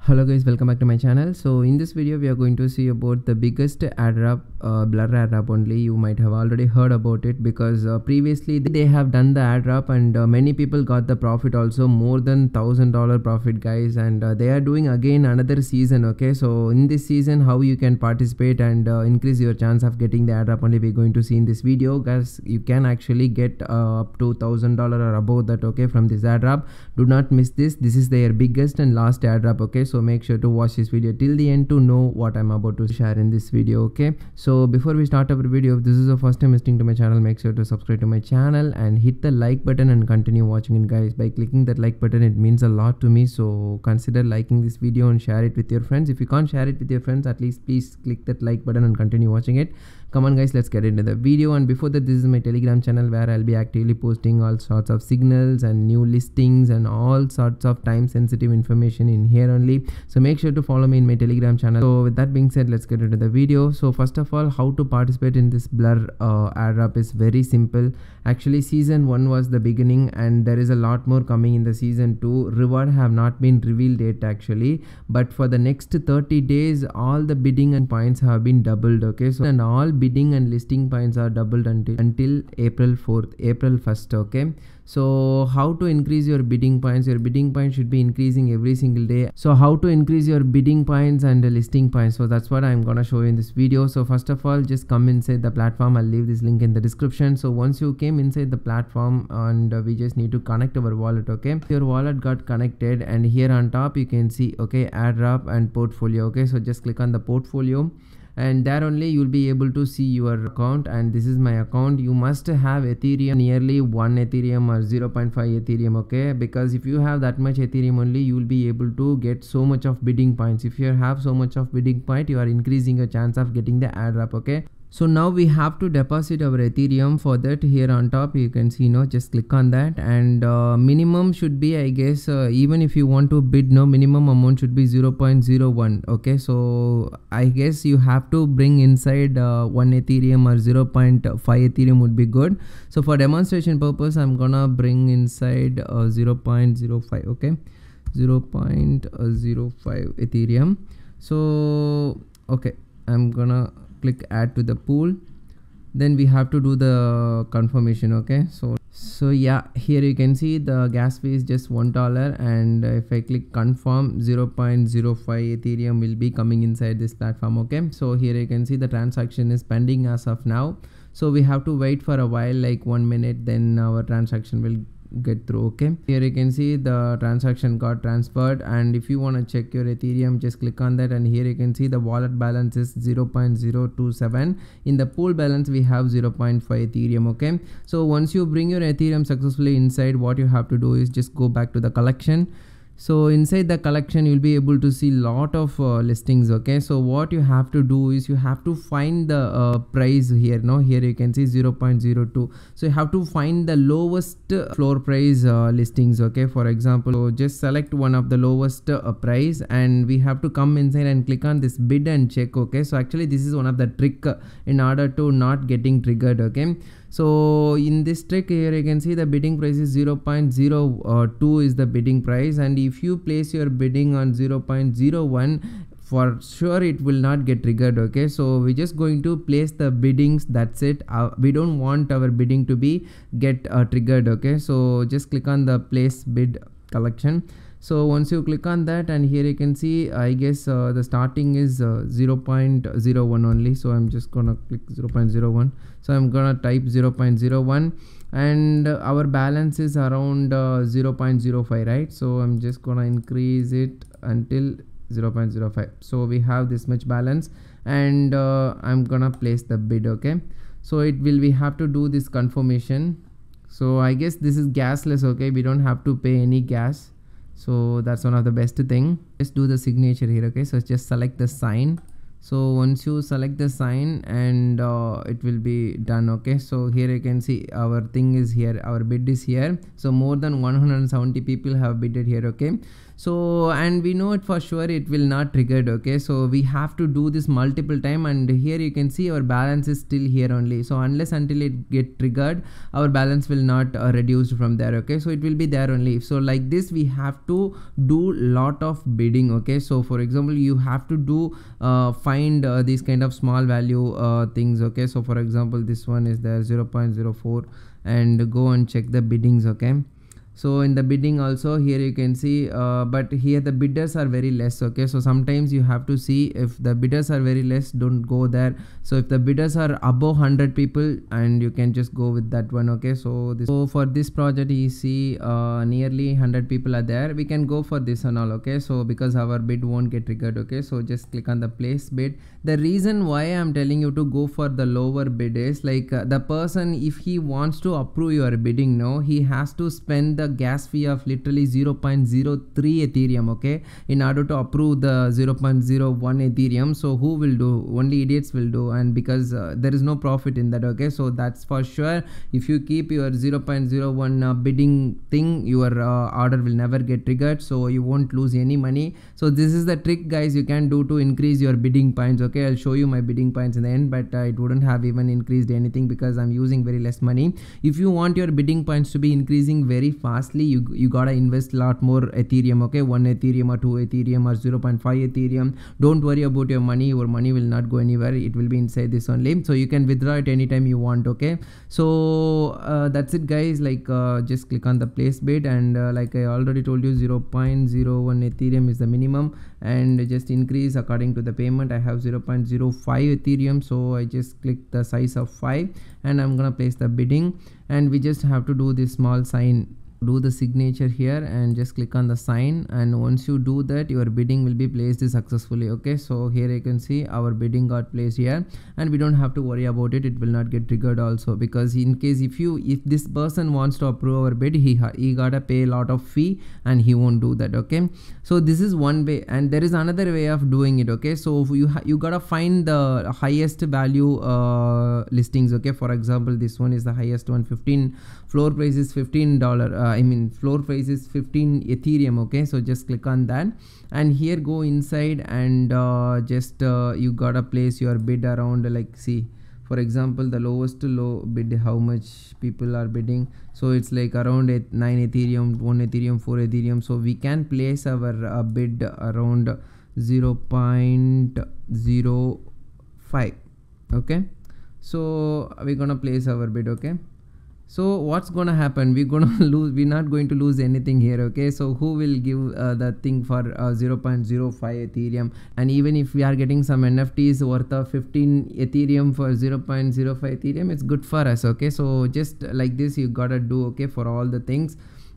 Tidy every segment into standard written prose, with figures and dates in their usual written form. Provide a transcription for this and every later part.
Hello guys, welcome back to my channel. So in this video we are going to see about the biggest airdrop, blur airdrop only. You might have already heard about it because previously they have done the airdrop and many people got the profit also, more than $1,000 profit guys, and they are doing again another season. Okay, so in this season how you can participate and increase your chance of getting the airdrop only we're going to see in this video guys. You can actually get up to $1,000 or above that, okay, from this airdrop. Do not miss this. This is their biggest and last airdrop, okay. So make sure to watch this video till the end to know what I'm about to share in this video, okay. So before we start our video, if this is the first time visiting to my channel, make sure to subscribe to my channel and hit the like button and continue watching it guys. By clicking that like button, it means a lot to me, so consider liking this video and share it with your friends. If you can't share it with your friends, at least please click that like button and continue watching it. Come on guys, let's get into the video. And before that, this is my Telegram channel where I'll be actively posting all sorts of signals and new listings and all sorts of time sensitive information in here only. So make sure to follow me in my Telegram channel. So with that being said, let's get into the video. So first of all, how to participate in this blur airdrop is very simple. Actually season 1 was the beginning and there is a lot more coming in the season 2. Reward have not been revealed yet actually, but for the next 30 days all the bidding and points have been doubled, okay. So and all bidding and listing points are doubled until April 1st, okay. So how to increase your bidding points? Your bidding points should be increasing every single day. So how to increase your bidding points and listing points? So that's what I'm gonna show you in this video. So first of all, just come inside the platform. I'll leave this link in the description. So once you came inside the platform, and we just need to connect our wallet, okay. Your wallet got connected and here on top you can see, okay, airdrop and portfolio, okay. So just click on the portfolio and there only you'll be able to see your account, and this is my account. You must have Ethereum, nearly 1 Ethereum or 0.5 Ethereum, okay, because if you have that much Ethereum only, you will be able to get so much of bidding points. If you have so much of bidding point, you are increasing your chance of getting the airdrop, okay. So now we have to deposit our Ethereum. For that, here on top you can see, just click on that, and minimum should be, I guess, even if you want to bid, minimum amount should be 0.01, okay. So I guess you have to bring inside 1 Ethereum or 0.5 Ethereum would be good. So for demonstration purpose, I'm gonna bring inside 0.05, okay, 0.05 Ethereum. So okay, I'm gonna click add to the pool. Then we have to do the confirmation, okay. So yeah, here you can see the gas fee is just $1, and if I click confirm, 0.05 Ethereum will be coming inside this platform, okay. So here you can see the transaction is pending as of now, so we have to wait for a while, like 1 minute, then our transaction will get through, okay. Here you can see the transaction got transferred, and if you want to check your Ethereum, just click on that, and here you can see the wallet balance is 0.027. in the pool balance we have 0.5 Ethereum, okay. So once you bring your Ethereum successfully inside, what you have to do is just go back to the collection. So inside the collection you'll be able to see lot of listings, okay. So what you have to do is you have to find the price here. Here you can see 0.02. so you have to find the lowest floor price listings, okay. For example, so just select one of the lowest price, and we have to come inside and click on this bid and check, okay. So actually this is one of the trick in order to not getting triggered, okay. So in this trick here you can see the bidding price is 0.02 is the bidding price, and if you place your bidding on 0.01, for sure it will not get triggered, okay. So we're just going to place the biddings, that's it. We don't want our bidding to be get triggered, okay. So just click on the place bid collection. So once you click on that, and here you can see, I guess the starting is 0.01 only, so I'm just gonna click 0.01. so I'm gonna type 0.01, and our balance is around 0.05, right. So I'm just gonna increase it until 0.05. so we have this much balance, and I'm gonna place the bid, okay. So we have to do this confirmation. So I guess this is gasless, okay, we don't have to pay any gas. So that's one of the best thing. Just do the signature here, okay. So just select the sign. So once you select the sign, and it will be done, okay. So here you can see our thing is here, our bid is here. So more than 170 people have bidded here, okay. So and we know it for sure it will not triggered, okay. So we have to do this multiple time, and here you can see our balance is still here only. So unless until it get triggered, our balance will not reduced from there, okay. So it will be there only. So like this we have to do lot of bidding, okay. So for example, you have to do find these kind of small value things, okay. So for example, this one is there 0.04, and go and check the biddings, okay. So in the bidding also here you can see but here the bidders are very less, okay. So sometimes you have to see if the bidders are very less, don't go there. So if the bidders are above 100 people, and you can just go with that one, okay. So for this project you see nearly 100 people are there, we can go for this and all, okay. So because our bid won't get triggered, okay. So just click on the place bid. The reason why I'm telling you to go for the lower bid is like the person, if he wants to approve your bidding, no, he has to spend the gas fee of literally 0.03 Ethereum, okay, in order to approve the 0.01 Ethereum. So who will do? Only idiots will do, and because there is no profit in that, okay. So that's for sure. If you keep your 0.01 bidding thing, your order will never get triggered, so you won't lose any money. So this is the trick, guys, you can do to increase your bidding points, okay. I'll show you my bidding points in the end, but it wouldn't have even increased anything because I'm using very less money. If you want your bidding points to be increasing very fastly, you gotta invest a lot more Ethereum, okay. 1 Ethereum or 2 Ethereum or 0.5 Ethereum. Don't worry about your money will not go anywhere, it will be inside this only. So you can withdraw it anytime you want, okay. So that's it, guys. Like just click on the place bid, and like I already told you, 0.01 Ethereum is the minimum, and just increase according to the payment. I have 0.05 Ethereum, so I just click the size of 5, and I'm gonna place the bidding, and we just have to do this small sign, do the signature here, and just click on the sign, and once you do that, your bidding will be placed successfully, okay. So here you can see our bidding got placed here, and we don't have to worry about it, it will not get triggered also, because in case if this person wants to approve our bid, he gotta pay a lot of fee, and he won't do that, okay. So this is one way, and there is another way of doing it, okay. So you gotta find the highest value listings, okay. For example, this one is the highest one, 15 floor price is $15, floor price is 15 Ethereum, okay. So just click on that, and here go inside, and just you gotta place your bid around, like see, for example, the lowest low bid, how much people are bidding. So it's like around 9 Ethereum, 1 Ethereum, 4 Ethereum. So we can place our bid around 0.05, okay. So we're gonna place our bid, okay. So what's gonna happen? We're gonna lose, we're not going to lose anything here, okay. So who will give the thing for 0.05 Ethereum? And even if we are getting some NFTs worth of 15 Ethereum for 0.05 Ethereum, it's good for us, okay. So just like this you gotta do, okay, for all the things.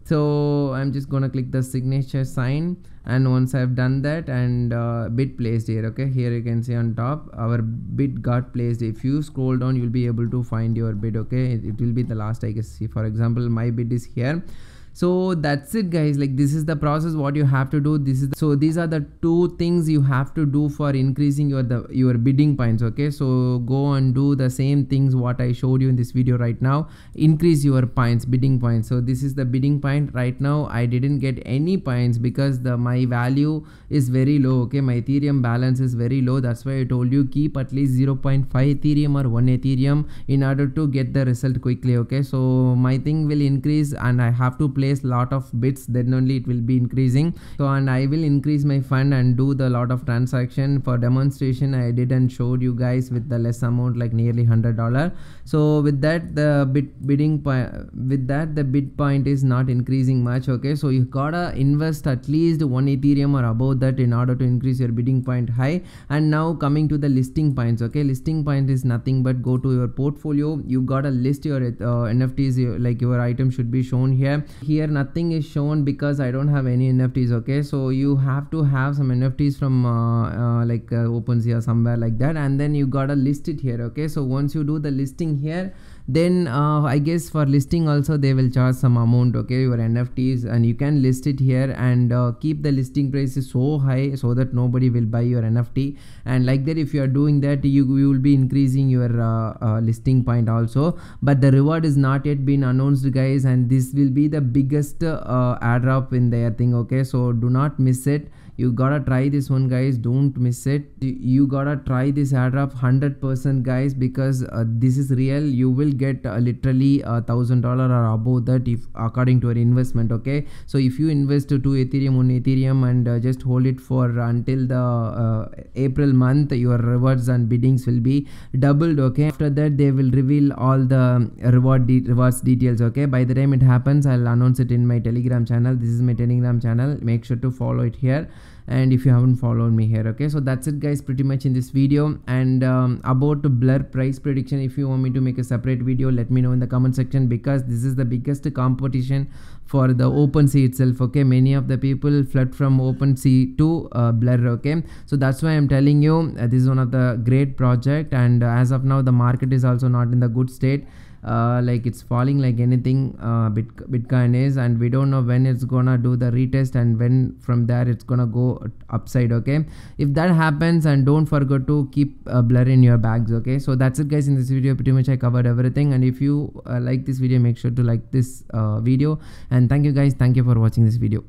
So I'm just gonna click the signature sign, and once I've done that, and bid placed here, okay. Here you can see on top our bid got placed. If you scroll down, you'll be able to find your bid, okay. It will be the last, I guess. See, for example, my bid is here. So that's it, guys. Like this is the process what you have to do. So these are the two things you have to do for increasing your bidding points, okay. So go and do the same things what I showed you in this video right now. Increase your points, bidding points. So this is the bidding point. Right now I didn't get any points because my value is very low, okay. My Ethereum balance is very low. That's why I told you keep at least 0.5 Ethereum or 1 Ethereum in order to get the result quickly, okay. So my thing will increase, and I have to place lot of bits, then only it will be increasing. So and I will increase my fund and do the lot of transaction. For demonstration I did and showed you guys with the less amount, like nearly $100. So with that the bid point is not increasing much, okay. So you gotta invest at least 1 Ethereum or above that in order to increase your bidding point high. And now coming to the listing points, okay. Listing point is nothing but go to your portfolio. You gotta list your NFTs, like your item should be shown here. Here nothing is shown because I don't have any NFTs, okay. So you have to have some NFTs from OpenSea or somewhere like that, and then you gotta list it here, okay. So once you do the listing here, then I guess for listing also they will charge some amount, okay, your NFTs, and you can list it here and keep the listing price so high so that nobody will buy your NFT. And like that, if you are doing that, you will be increasing your listing point also. But the reward is not yet been announced, guys, and this will be the biggest airdrop in their thing, okay, so do not miss it. You gotta try this one, guys, don't miss it. You gotta try this airdrop 100%, guys, because this is real. You will get literally $1,000 or above that if according to your investment, okay. So if you invest to Ethereum on Ethereum and just hold it for until the April month, your rewards and biddings will be doubled, okay. After that they will reveal all the rewards details, okay. By the time it happens, I'll announce it in my Telegram channel. This is my Telegram channel, make sure to follow it here, and if you haven't followed me here, okay. So that's it, guys, pretty much in this video. And about Blur price prediction, if you want me to make a separate video, let me know in the comment section, because this is the biggest competition for the OpenSea itself, okay. Many of the people flood from OpenSea to Blur, okay. So that's why I'm telling you this is one of the great project, and as of now the market is also not in the good state. Like it's falling like anything Bitcoin is, and we don't know when it's gonna do the retest and when from there it's gonna go upside, okay. If that happens, and don't forget to keep Blur in your bags, okay. So that's it, guys, in this video. Pretty much I covered everything, and if you like this video, make sure to like this video, and thank you, guys, thank you for watching this video.